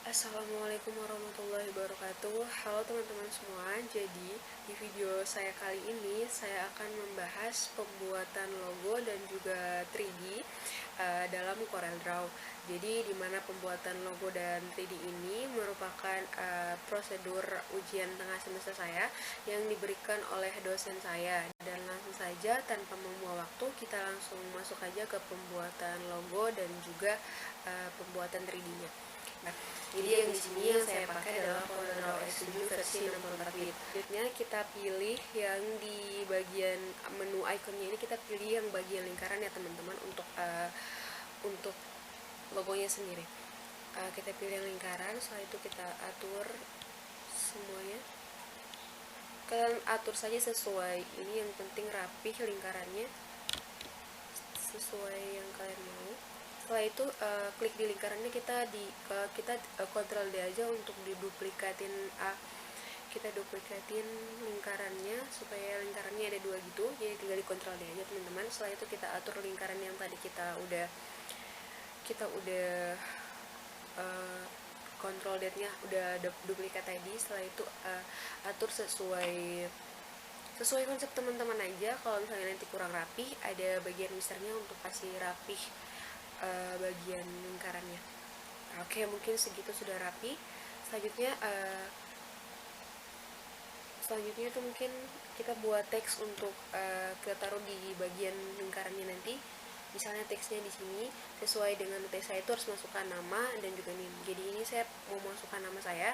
Assalamualaikum warahmatullahi wabarakatuh. Halo teman-teman semua. Jadi di video saya kali ini saya akan membahas pembuatan logo dan juga 3D dalam CorelDRAW. Jadi di mana pembuatan logo dan 3D ini merupakan prosedur ujian tengah semester saya yang diberikan oleh dosen saya. Dan langsung saja tanpa membuang waktu kita langsung masuk aja ke pembuatan logo dan juga pembuatan 3D-nya. Nah, jadi yang di sini yang saya pakai adalah CorelDRAW X7 versi 64 bit. Selanjutnya kita pilih yang di bagian menu ikonnya ini, kita pilih yang bagian lingkaran ya teman-teman untuk logonya sendiri. Kita pilih yang lingkaran, setelah itu kita atur semuanya. Kalian atur saja sesuai ini, yang penting rapih lingkarannya sesuai yang kalian mau. Setelah itu klik di lingkarannya, kita Ctrl D aja untuk diduplikatin kita duplikatin lingkarannya supaya lingkarannya ada dua gitu, jadi tinggal di Ctrl D aja teman-teman. Setelah itu kita atur lingkaran yang tadi kita udah Ctrl D-nya udah duplikat tadi. Setelah itu atur sesuai konsep teman-teman aja. Kalau misalnya nanti kurang rapi, ada bagian misternya untuk kasih rapih bagian lingkarannya. Oke, mungkin segitu sudah rapi. Selanjutnya itu mungkin kita buat teks untuk kita taruh di bagian lingkarannya nanti. Misalnya teksnya di sini sesuai dengan teks saya itu harus masukkan nama dan juga NIM. Jadi ini saya mau masukkan nama saya,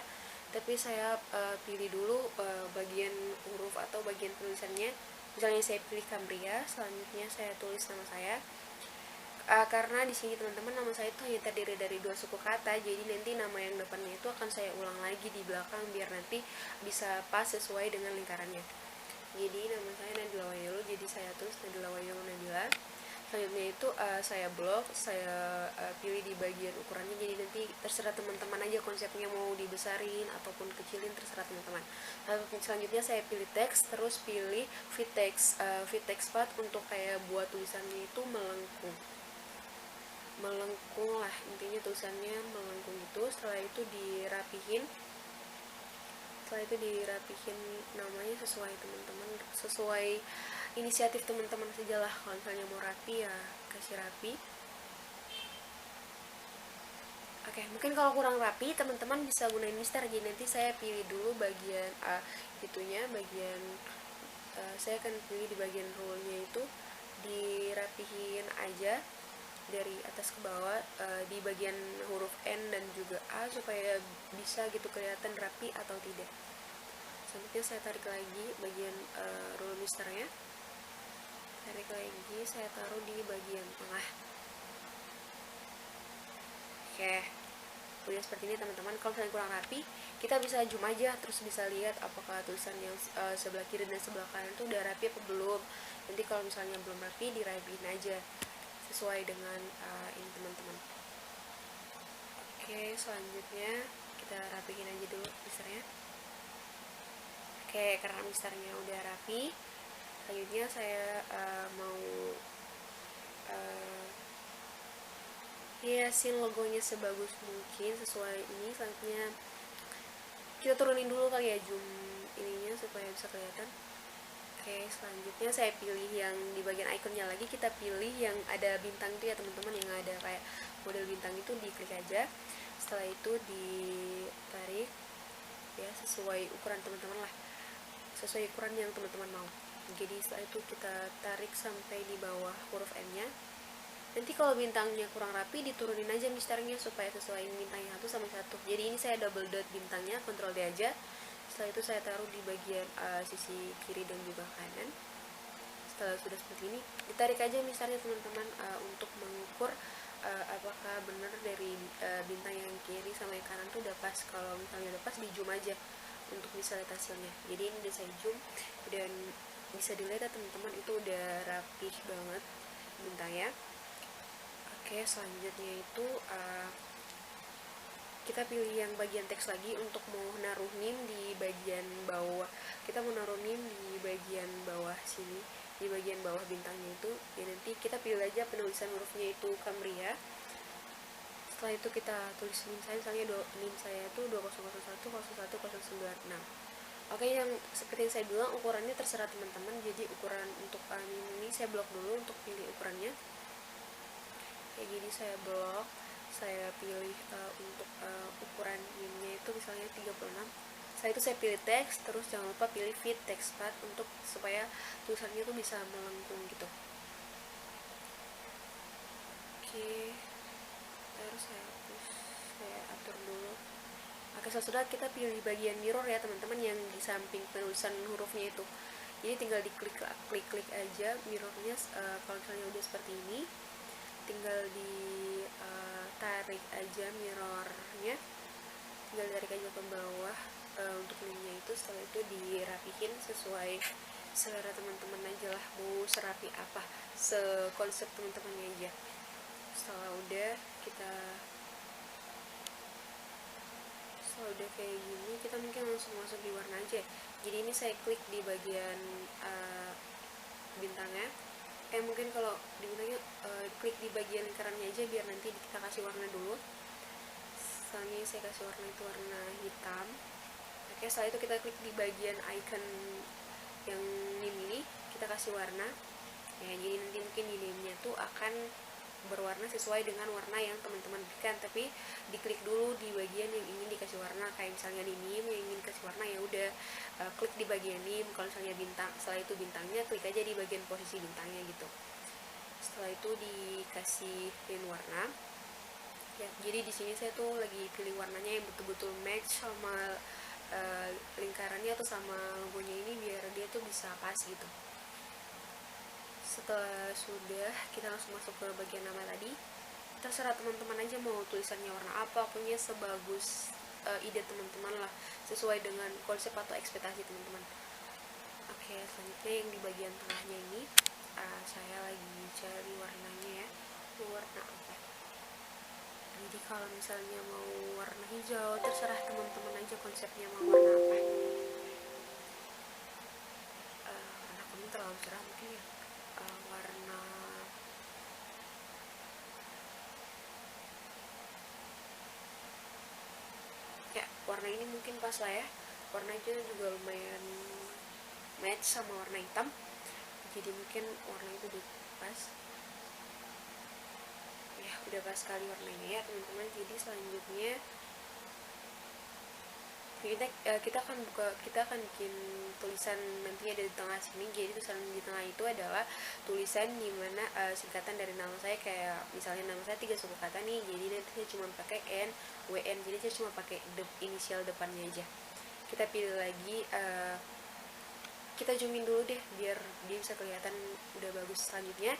tapi saya pilih dulu bagian huruf atau bagian penulisannya. Misalnya saya pilih Cambria, selanjutnya saya tulis nama saya. Karena di sini teman-teman nama saya itu hanya terdiri dari 2 suku kata, jadi nanti nama yang depannya itu akan saya ulang lagi di belakang biar nanti bisa pas sesuai dengan lingkarannya. Jadi nama saya Nadila Wayulu, jadi saya tulis Nadila Wayulu Nadila. Selanjutnya itu saya blok, saya pilih di bagian ukurannya, jadi nanti terserah teman-teman aja konsepnya mau dibesarin ataupun kecilin, terserah teman-teman. Selanjutnya saya pilih teks, terus pilih fit text path untuk kayak buat tulisannya itu melengkung lah, intinya tulisannya melengkung itu. Setelah itu dirapihin namanya sesuai teman-teman, sesuai inisiatif teman-teman saja lah. Kalau misalnya mau rapi ya kasih rapi. Oke, mungkin kalau kurang rapi teman-teman bisa gunain mister. Jadi nanti saya pilih dulu bagian saya akan pilih di bagian rule-nya itu dirapihin aja dari atas ke bawah di bagian huruf N dan juga A supaya bisa gitu kelihatan rapi atau tidak. Selanjutnya saya tarik lagi bagian rule misternya, tarik lagi, saya taruh di bagian tengah. Oke, udah seperti ini teman-teman. Kalau misalnya kurang rapi, kita bisa zoom aja terus bisa lihat apakah tulisan yang sebelah kiri dan sebelah kanan itu udah rapi apa belum. Nanti kalau misalnya belum rapi, dirapiin aja sesuai dengan ini teman-teman. Oke, selanjutnya kita rapihin aja dulu misternya. Oke, karena misternya udah rapi, selanjutnya saya mau hiasin logonya sebagus mungkin sesuai ini. Selanjutnya kita turunin dulu kali ya zoom ininya supaya bisa kelihatan. Oke, selanjutnya saya pilih yang di bagian ikonnya lagi, kita pilih yang ada bintang itu ya teman-teman, yang ada kayak model bintang itu, diklik aja. Setelah itu ditarik ya sesuai ukuran teman-teman lah, sesuai ukuran yang teman-teman mau. Jadi setelah itu kita tarik sampai di bawah huruf N-nya. Nanti kalau bintangnya kurang rapi, diturunin aja misternya supaya sesuai bintangnya satu sama satu. Jadi ini saya double dot bintangnya, Ctrl D aja. Setelah itu saya taruh di bagian sisi kiri dan juga kanan. Setelah sudah seperti ini, ditarik aja misalnya teman-teman untuk mengukur apakah benar dari bintang yang kiri sama yang kanan tuh udah pas. Kalau misalnya udah pas, di zoom aja untuk bisa lihat hasilnya. Jadi ini udah saya zoom dan bisa dilihat ya teman-teman, itu udah rapih banget bintangnya. Oke, selanjutnya itu kita pilih yang bagian teks lagi untuk mau naruh NIM di bagian bawah. Kita mau naruh NIM di bagian bawah sini, di bagian bawah bintangnya itu. Ya nanti kita pilih aja penulisan hurufnya itu Cambria. Setelah itu kita tulis NIM saya, misalnya NIM saya itu 2001 Oke, yang seperti yang saya bilang ukurannya terserah teman-teman. Jadi ukuran untuk NIM ini saya blok dulu untuk pilih ukurannya. Oke, jadi saya blok, saya pilih untuk ukuran NIM-nya itu misalnya 36. Setelah itu saya pilih teks, terus jangan lupa pilih fit text path untuk supaya tulisannya tuh bisa melengkung gitu. Oke, terus saya atur dulu. Oke, sesudah kita pilih bagian mirror ya teman-teman, yang di samping penulisan hurufnya itu. Jadi tinggal diklik aja mirrornya. Kalau misalnya udah seperti ini, tinggal ditarik aja mirrornya, tinggal ditarik aja ke bawah untuk NIM-nya itu. Setelah itu dirapihin sesuai selera teman-teman aja lah, mau serapi apa, sekonsep teman-temannya aja. Setelah udah kayak gini, kita mungkin langsung masuk di warna aja. Jadi ini saya klik di bagian bintangnya. Mungkin kalau di bintangnya klik di bagian lingkarannya aja biar nanti kita kasih warna dulu. Misalnya saya kasih warna itu warna hitam. Oke, setelah itu kita klik di bagian icon yang NIM ini, kita kasih warna. Ya, jadi nanti mungkin di NIM-nya tuh akan berwarna sesuai dengan warna yang teman-teman berikan, tapi diklik dulu di bagian yang ingin dikasih warna. Kayak misalnya di NIM yang ingin kasih warna, ya udah klik di bagian NIM. Kalau misalnya bintang, setelah itu bintangnya klik aja di bagian posisi bintangnya gitu. Setelah itu dikasihin warna. Ya, jadi di sini saya tuh lagi pilih warnanya yang betul-betul match sama lingkarannya atau sama logonya ini, biar dia tuh bisa pas gitu. Setelah sudah, kita langsung masuk ke bagian nama tadi. Terserah teman-teman aja mau tulisannya warna apa, punya sebagus ide teman-teman lah, sesuai dengan konsep atau ekspektasi teman-teman. Oke, selanjutnya yang di bagian tengahnya ini, saya lagi cari warnanya ya, warna apa. Jadi kalau misalnya mau warna hijau, terserah teman-teman aja konsepnya mau warna apa. Warna kuning terlalu cerah mungkin ya. Warna warna ini mungkin pas lah ya. Warna itu juga lumayan match sama warna hitam, jadi mungkin warna itu udah pas ya, udah pas sekali warnanya ya teman-teman. Jadi selanjutnya kita akan bikin tulisan nantinya dari tengah sini. Jadi tulisan di tengah itu adalah tulisan dimana singkatan dari nama saya. Kayak misalnya nama saya 3 suku kata nih, jadi nanti saya cuma pakai N, WN, jadi saya cuma pakai inisial depannya aja. Kita pilih lagi, kita zoomin dulu deh biar dia bisa kelihatan udah bagus. Selanjutnya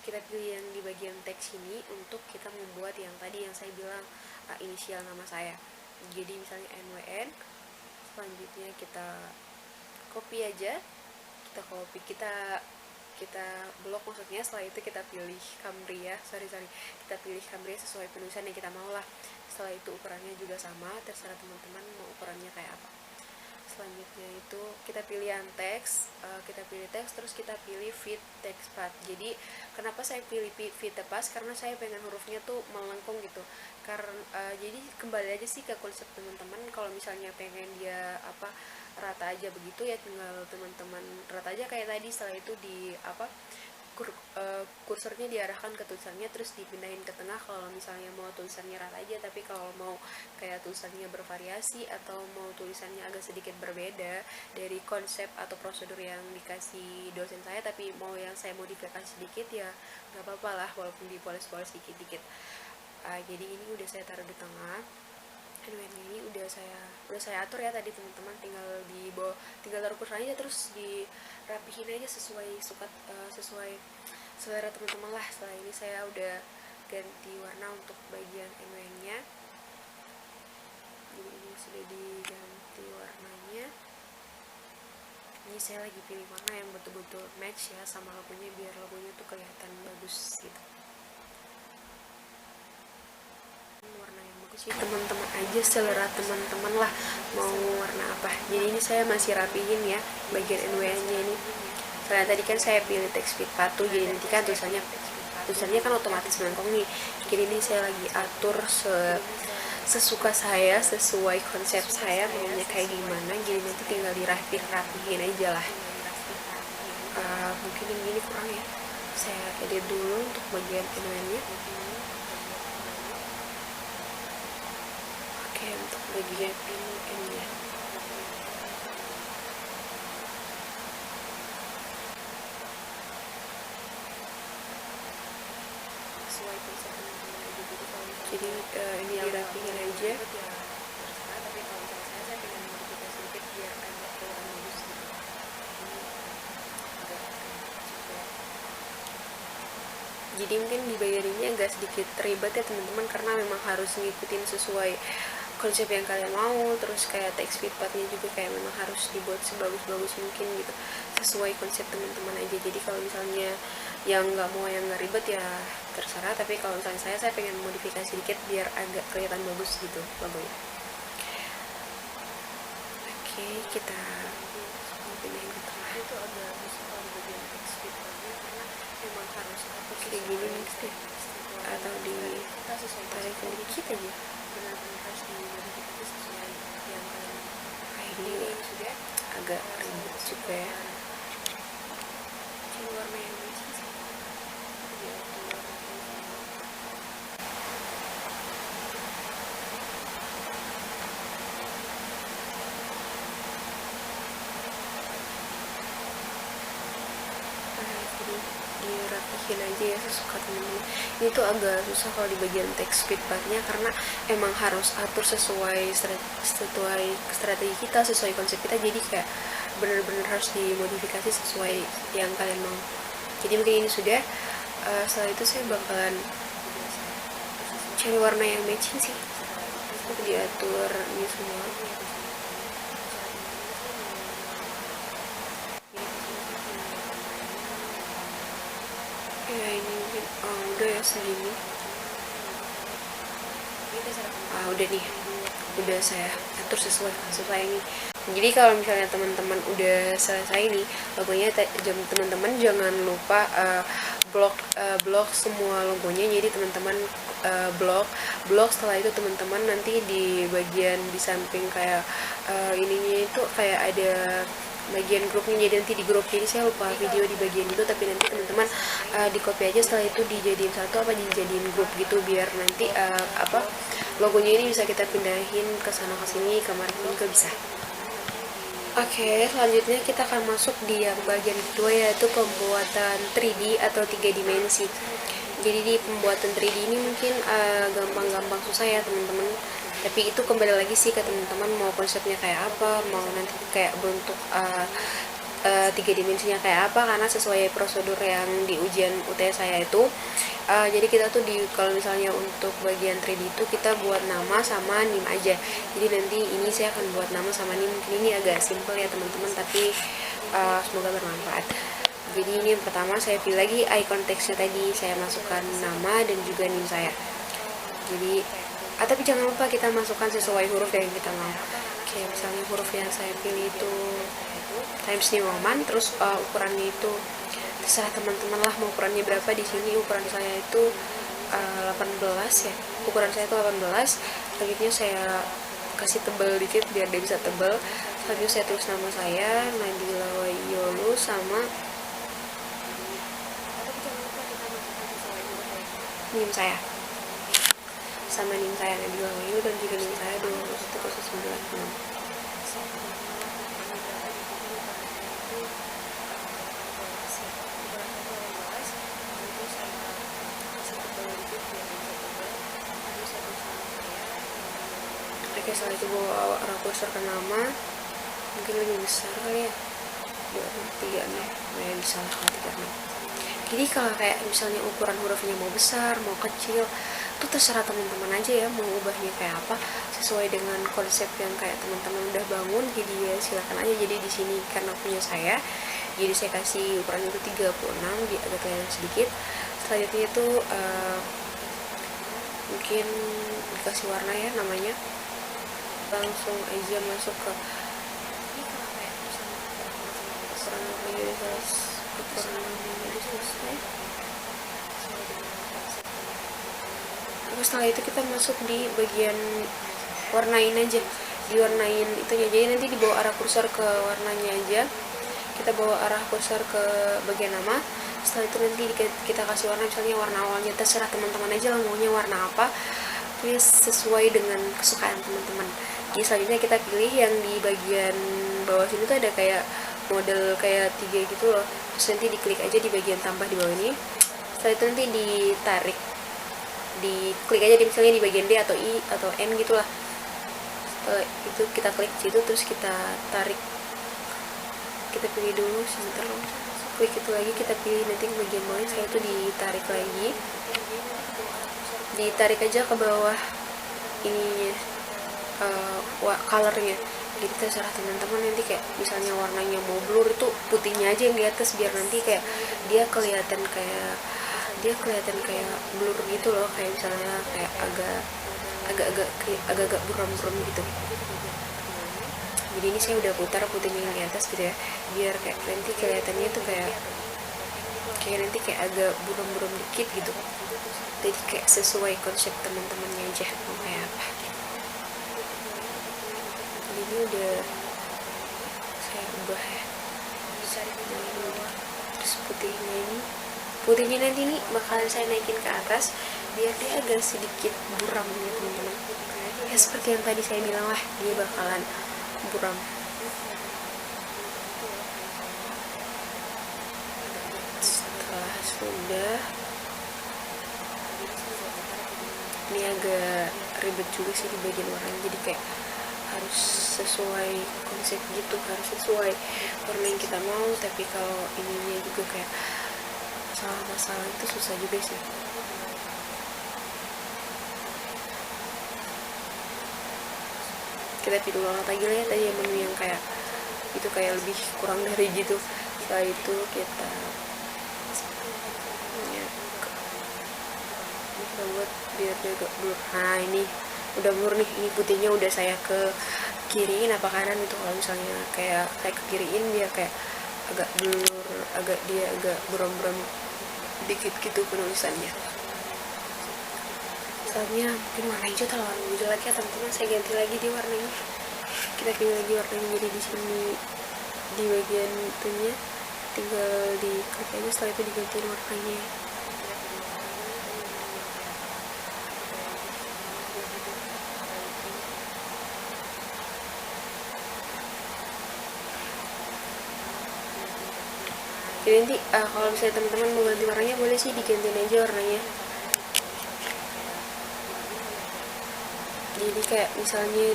kita pilih yang di bagian teks ini untuk kita membuat yang tadi yang saya bilang inisial nama saya. Jadi misalnya NWN. Selanjutnya kita copy aja, kita blok maksudnya. Setelah itu kita pilih Cambria, kita pilih Cambria sesuai penulisan yang kita mau lah. Setelah itu ukurannya juga sama, terserah teman-teman mau ukurannya kayak apa. Selanjutnya itu kita pilih yang teks, terus kita pilih fit text path. Jadi kenapa saya pilih fit text path, karena saya pengen hurufnya tuh melengkung gitu. Karena jadi kembali aja sih ke konsep teman-teman. Kalau misalnya pengen dia rata aja begitu ya, tinggal teman-teman rata aja kayak tadi. Setelah itu di kursornya diarahkan ke tulisannya, terus dipindahin ke tengah kalau misalnya mau tulisannya rata aja. Tapi kalau mau kayak tulisannya bervariasi atau mau tulisannya agak sedikit berbeda dari konsep atau prosedur yang dikasih dosen saya, tapi mau yang saya modifikasi sedikit, ya nggak apa-apa lah walaupun dipoles-poles dikit-dikit. Jadi ini udah saya taruh di tengah. Ini udah saya atur ya tadi teman-teman, tinggal taruh kursi aja, terus dirapihin aja sesuai selera teman-teman lah. Setelah ini saya udah ganti warna untuk bagian NW-nya. Jadi ini sudah diganti warnanya. Ini saya lagi pilih warna yang betul-betul match ya sama logonya, biar logonya tuh kelihatan bagus gitu. Warna yang bagus sih teman-teman aja, selera teman-teman lah mau warna apa. Jadi ini saya masih rapihin ya bagian NW-nya ini. Soalnya tadi kan saya pilih text fit patu, jadi nanti kan tulisannya tulisannya kan otomatis melengkung nih. Jadi ini saya lagi atur sesuka saya, sesuai konsep saya maunya kayak gimana. Jadi nanti tinggal dirapihin aja lah. Mungkin yang gini kurang ya, saya edit dulu untuk bagian elemennya. Oke, untuk bagian ini jadi ini dirapihin aja. Jadi mungkin di bagian ini agak sedikit ribet ya teman-teman, karena memang harus ngikutin sesuai konsep yang kalian mau. Terus kayak text feedbacknya juga kayak memang harus dibuat sebagus-bagus mungkin gitu, sesuai konsep teman-teman aja. Jadi kalau misalnya yang nggak mau, yang nggak ribet ya terserah, tapi kalau misalnya saya pengen modifikasi sedikit biar agak kelihatan bagus gitu logonya. Oke, kita pindahin ke tengah. Itu agak susah kalau di bagian text feedbacknya karena memang harus atur kayak gini next ya, atau ditarik sedikit aja, benar-benar harus dimodifikasi sesuai yang kalian kayak gini. Sudah agak ribet juga ya. Cari warna yang matching sih. Dirapihin aja ya sesuka temen-temen. Ini tuh agak susah kalau di bagian text feedbacknya karena emang harus atur sesuai strategi kita, sesuai konsep kita. Jadi kayak bener-bener harus dimodifikasi sesuai yang kalian mau. Jadi mungkin ini sudah. Setelah itu saya bakalan cari warna yang matching sih, diatur ini semua. Ya ini mungkin udah ya segini. Udah nih, udah saya atur sesuai ini. Jadi kalau misalnya teman-teman udah selesai nih logonya, teman-teman jangan lupa blok semua logonya. Jadi teman-teman blok setelah itu teman-teman nanti di bagian di samping kayak ininya itu kayak ada bagian grupnya, jadi nanti di grup. Jadi saya lupa video di bagian itu, tapi nanti teman-teman di copy aja, setelah itu dijadiin satu dijadiin grup gitu, biar nanti logonya ini bisa kita pindahin ke sana ke sini, kemarin juga bisa. Oke, selanjutnya kita akan masuk di yang bagian kedua, yaitu pembuatan 3D atau 3 dimensi. Jadi di pembuatan 3D ini mungkin gampang-gampang susah ya teman-teman, tapi itu kembali lagi sih ke teman-teman mau konsepnya kayak apa, mau nanti kayak bentuk 3 dimensinya kayak apa, karena sesuai prosedur yang di ujian UTS saya itu. Jadi kita tuh kalau misalnya untuk bagian 3D itu kita buat nama sama nim aja. Jadi nanti ini saya akan buat nama sama nim. Mungkin ini agak simple ya teman-teman, tapi semoga bermanfaat. Jadi ini yang pertama saya pilih lagi icon teksnya tadi, saya masukkan nama dan juga nim saya. Jadi tapi jangan lupa kita masukkan sesuai huruf yang kita mau. Oke, misalnya huruf yang saya pilih itu Times New Roman, terus ukurannya itu terserah teman-teman lah mau ukurannya berapa. Di sini ukuran saya itu 18 ya, ukuran saya itu 18. Selanjutnya saya kasih tebal dikit biar dia bisa tebal. Selanjutnya saya tulis nama saya Nadila Wahyolu sama nim saya Nadila Wahyolu, dan juga nim saya 21.96. Oke, setelah itu bawa arah kursor ke nama, mungkin lebih besar kali ya, 36, ya bisa lah kalau 36. Jadi kalau kayak misalnya ukuran hurufnya mau besar, mau kecil, itu terserah teman-teman aja ya mau ubahnya kayak apa, sesuai dengan konsep yang kayak teman-teman udah bangun. Jadi ya silakan aja. Jadi di sini karena punya saya, jadi saya kasih ukuran itu 36, dia agak kelihatan sedikit. Selanjutnya itu mungkin dikasih warna ya namanya, langsung aja masuk ke ukuran namanya udah selesai. Terus setelah itu kita masuk di bagian warnain aja, diwarnain itunya. Jadi nanti dibawa arah kursor ke warnanya aja, kita bawa arah kursor ke bagian nama. Setelah itu nanti kita kasih warna, misalnya warna awalnya terserah teman-teman aja lah maunya warna apa, terus sesuai dengan kesukaan teman-teman. Jadi selanjutnya kita pilih yang di bagian bawah sini tuh ada kayak model kayak 3 gitu loh, terus nanti diklik aja di bagian tambah di bawah ini. Setelah itu nanti diklik aja misalnya di bagian D atau I atau N gitulah. Setelah itu kita klik situ, terus kita tarik, kita pilih dulu sebentar loh, klik itu lagi, kita pilih nanti bagian bawah. Setelah itu ditarik lagi, ditarik aja ke bawah ininya, colornya. Jadi terserah teman-teman, nanti kayak misalnya warnanya mau blur itu putihnya aja yang di atas, biar nanti kayak dia kelihatan kayak blur gitu loh, kayak misalnya kayak agak buram-buram gitu. Jadi ini saya udah putar putihnya yang di atas gitu ya, biar kayak nanti kelihatannya tuh kayak nanti kayak agak buram-buram dikit gitu. Jadi kayak sesuai konsep teman-temannya aja mau kayak apa. Jadi ini udah saya ubah ya. Terus putihnya nanti nih bakalan saya naikin ke atas biar dia agak sedikit buram ya teman-teman. Ya seperti yang tadi saya bilang lah, dia bakalan buram. Setelah sudah, ini agak ribet juga sih di bagian warna, jadi kayak harus sesuai konsep gitu, harus sesuai warna yang kita mau. Tapi kalau ininya juga kayak masalah itu susah juga sih. Kita pilih ulang lagi lah ya, tadi yang menu yang kayak itu kayak lebih kurang dari gitu. Setelah itu kita buat biar dia agak blur. Nah ini udah blur nih, ini putihnya udah saya ke kiriin apa kanan itu. Kalau misalnya kayak saya ke kiriin biar kayak agak blur, agak buram-buram dikit gitu penulisannya. Misalnya mungkin warna hijau terlalu jelek ya teman-teman, saya ganti lagi di warnanya. Kita pilih lagi warnanya, jadi di sini di bagian itunya tinggal diklik aja, setelah itu diganti warnanya. Jadi nanti kalau misalnya teman-teman mau ganti warnanya boleh sih digantiin aja warnanya. Jadi kayak misalnya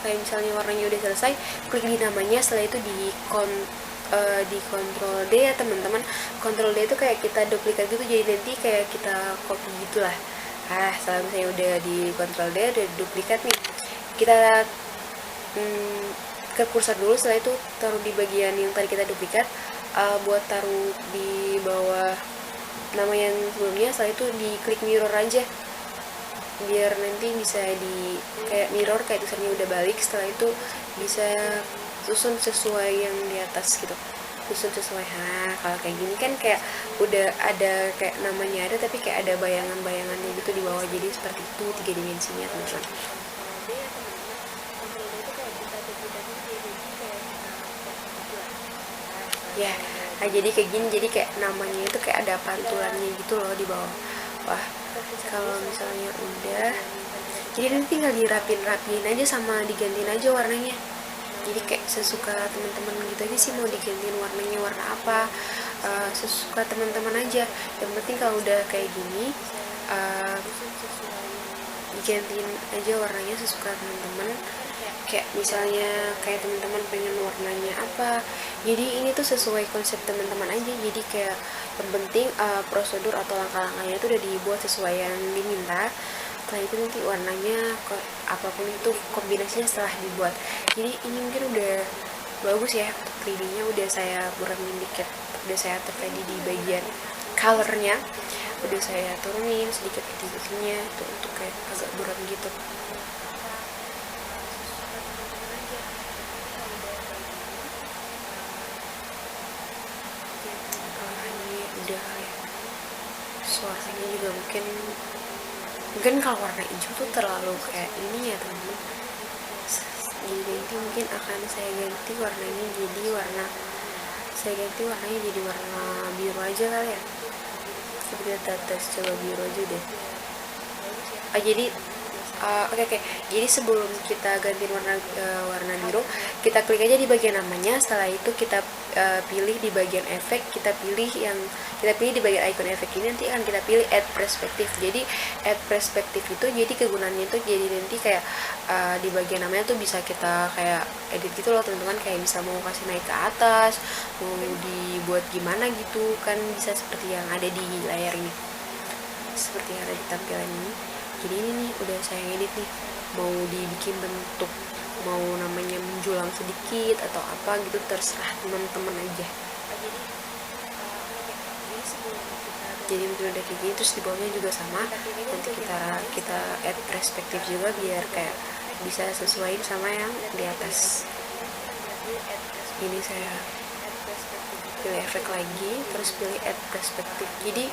kayak misalnya warnanya udah selesai, klik di namanya. Setelah itu di Ctrl D ya teman-teman. Ctrl D itu kayak kita duplikat gitu, jadi nanti kayak kita copy gitulah. Setelah misalnya udah di Ctrl D, udah duplikat nih, kita ke kursor dulu. Setelah itu taruh di bagian yang tadi kita duplikat, buat taruh di bawah nama yang sebelumnya. Setelah itu diklik mirror aja, biar nanti bisa di kayak mirror, kayak tulisannya udah balik. Setelah itu bisa susun sesuai yang di atas gitu, susun sesuai. Kalau kayak gini kan kayak udah ada kayak namanya ada, tapi kayak ada bayangan-bayangannya gitu di bawah, jadi seperti itu 3 dimensinya teman-teman. Ya, jadi kayak gini, jadi kayak namanya itu kayak ada pantulannya gitu loh di bawah. Kalau misalnya udah, jadi nanti tinggal dirapin aja sama digantiin aja warnanya. Jadi kayak sesuka teman-teman gitu aja sih, mau digantiin warnanya warna apa, sesuka teman-teman aja. Yang penting kalau udah kayak gini, digantiin aja warnanya sesuka teman-teman. Kayak misalnya kayak teman-teman pengen warnanya apa, jadi ini tuh sesuai konsep teman-teman aja. Jadi kayak yang penting prosedur atau langkah-langkahnya itu udah dibuat sesuai yang diminta. Setelah itu nanti warnanya apapun itu kombinasinya setelah dibuat. Jadi ini mungkin udah bagus ya, 3D-nya udah saya kurangin dikit, udah saya atur tadi di bagian colornya, udah saya turunin sedikit putih-putihnya tuh untuk kayak agak buram gitu. Udah ya, suaranya juga mungkin Mungkin kalau warna hijau tuh terlalu kayak ini ya teman-teman, jadi ganti mungkin akan saya ganti warnanya jadi warna biru aja kali ya. Kita tes coba biru aja deh. Jadi oke. Jadi sebelum kita ganti warna biru, kita klik aja di bagian namanya. Setelah itu kita pilih di bagian efek, kita pilih di bagian icon efek ini, nanti akan kita pilih add perspective. Jadi add perspective itu jadi kegunaannya itu jadi nanti kayak di bagian namanya tuh bisa kita kayak edit gitu loh teman-teman, kayak bisa mau kasih naik ke atas, mau dibuat gimana gitu kan, bisa seperti yang ada di layar ini, seperti yang ada di tampilan ini. Jadi ini nih udah saya edit nih, mau dibikin bentuk, mau namanya menjulang sedikit atau apa gitu, terserah teman-teman aja. Jadi udah kayak gini, terus di bawahnya juga sama, nanti kita add perspektif juga biar kayak bisa sesuai sama yang di atas. Ini saya pilih efek lagi, terus pilih add perspektif. Jadi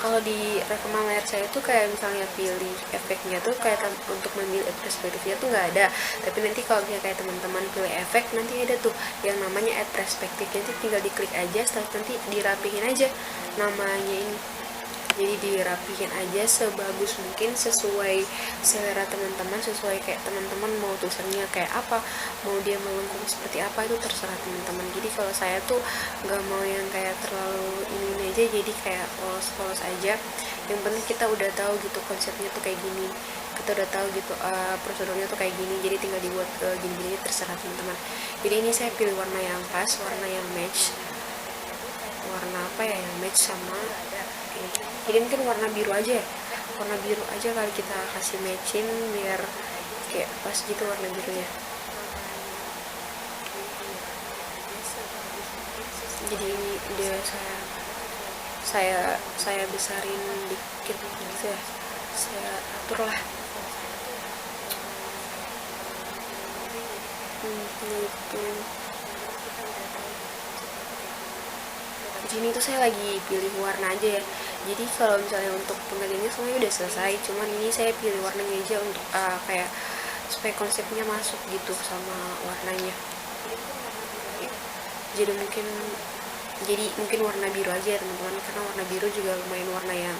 kalau di rekaman layar saya tuh kayak misalnya pilih efeknya tuh kayak untuk memilih add perspektifnya tuh nggak ada, tapi nanti kalau misalnya kayak teman-teman pilih efek, nanti ada tuh yang namanya add perspektif, nanti tinggal diklik aja, setelah nanti dirapihin aja namanya ini. Jadi dirapihin aja sebagus mungkin sesuai selera teman-teman, sesuai kayak teman-teman mau tulisannya kayak apa, mau dia melengkung seperti apa, itu terserah teman-teman. Jadi kalau saya tuh nggak mau yang kayak terlalu ini aja, jadi kayak polos-polos aja. Yang penting kita udah tahu gitu konsepnya tuh kayak gini, kita udah tahu gitu prosedurnya tuh kayak gini, jadi tinggal dibuat gini-gini, terserah teman-teman. Jadi ini saya pilih warna yang pas, warna yang match, warna apa ya yang match sama ini. Jadi mungkin warna biru aja kali kita kasih matchin biar kayak pas gitu warna birunya. Jadi ini udah saya besarin dikit gitu ya, saya atur lah. Di sini tuh saya lagi pilih warna aja ya. Jadi kalau misalnya untuk penggantinya semuanya udah selesai, cuman ini saya pilih warnanya aja untuk kayak supaya konsepnya masuk gitu sama warnanya. Jadi mungkin warna biru aja ya teman-teman, karena warna biru juga lumayan warna yang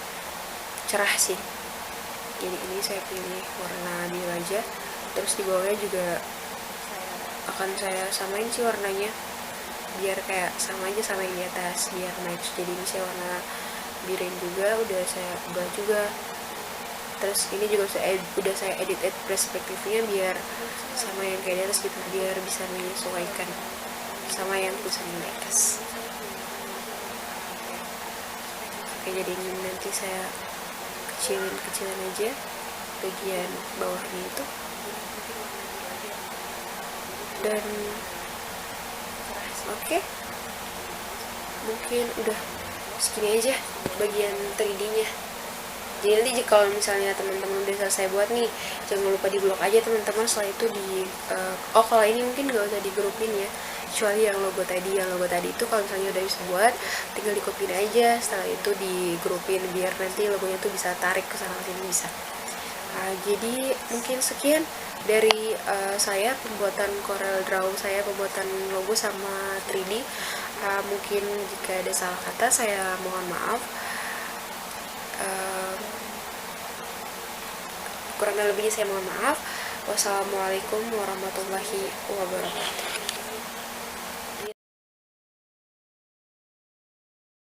cerah sih. Jadi ini saya pilih warna biru aja, terus di bawahnya juga akan saya samain sih warnanya biar kayak sama aja sama yang di atas, biar match. Jadi ini saya warna biruin juga, udah saya ubah juga. Terus ini juga udah saya edit perspektifnya biar sama yang kayak di atas gitu, biar bisa menyesuaikan sama yang tulisan di atas. Oke, jadi ini nanti saya kecilin aja bagian bawahnya itu, dan oke, mungkin udah segini aja bagian 3D nya. Jadi nanti kalau misalnya teman-teman udah selesai buat nih, jangan lupa di blok aja teman-teman. Setelah itu kalau ini mungkin gak usah digrupin ya, kecuali yang logo tadi itu kalau misalnya udah bisa buat, tinggal dikopiin aja, setelah itu digrupin biar nanti logonya tuh bisa tarik ke sana sini bisa. Jadi mungkin sekian dari saya pembuatan Corel Draw saya, pembuatan logo sama 3D. Mungkin jika ada salah kata saya mohon maaf. Kurang lebihnya saya mohon maaf. Wassalamualaikum warahmatullahi wabarakatuh.